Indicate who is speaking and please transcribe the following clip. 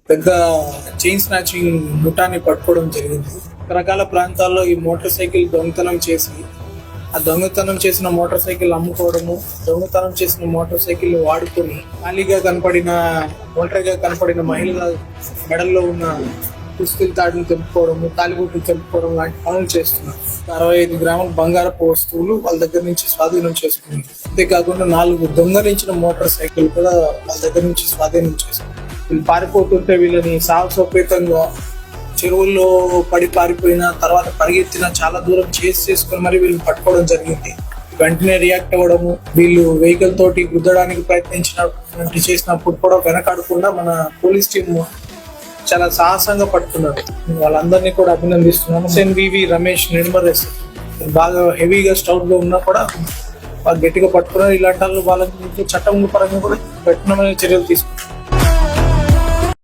Speaker 1: పెద్ద chain snatching ముఠాన్ని పట్టుకోవడం జరిగింది. రకరకాల ప్రాంతాల్లో ఈ మోటార్ సైకిల్ దొంగతనం చేసి ఆ దొంగతనం చేసిన మోటార్ సైకిల్ అమ్ముకోవడము, దొంగతనం చేసిన మోటార్ సైకిల్ వాడుకొని ఖాళీగా కనపడిన ఒంటరిగా కనపడిన మహిళల మెడల్లో ఉన్న పుస్తల తాడును తెంపుకోవడము, తాలిబొట్టును తెంపుకోవడం లాంటి పనులు చేస్తున్నారు. 65 గ్రాముల బంగారపు వస్తువులు వాళ్ళ దగ్గర నుంచి స్వాధీనం చేసుకున్నారు. అంతేకాకుండా 4 దొంగలించిన మోటార్ సైకిల్ కూడా వాళ్ళ దగ్గర నుంచి స్వాధీనం చేసుకున్నారు. వీళ్ళు పారిపోతుంటే వీళ్ళని సాహసోపేతంగా చెరువుల్లో పడి పారిపోయిన తర్వాత పరిగెత్తిన చాలా దూరం చేసుకొని మరి వీళ్ళని పట్టుకోవడం జరిగింది. వెంటనే రియాక్ట్ అవ్వడము, వీళ్ళు వెహికల్ తోటి గుద్దడానికి చేసినప్పుడు కూడా వెనకాడకుండా మన పోలీస్ టీం చాలా సాహసంగా పట్టుకున్నారు. వాళ్ళందరినీ కూడా అభినందిస్తున్నాను. ఎన్వివి రమేష్ నిర్మల్ బాగా హెవీగా స్టౌట్ లో ఉన్నా కూడా వాళ్ళు గట్టిగా పట్టుకున్నారు. ఇలాంటి వాళ్ళు వాళ్ళకి చట్టం పరంగా కూడా కఠినమైన చర్యలు తీసుకున్నారు.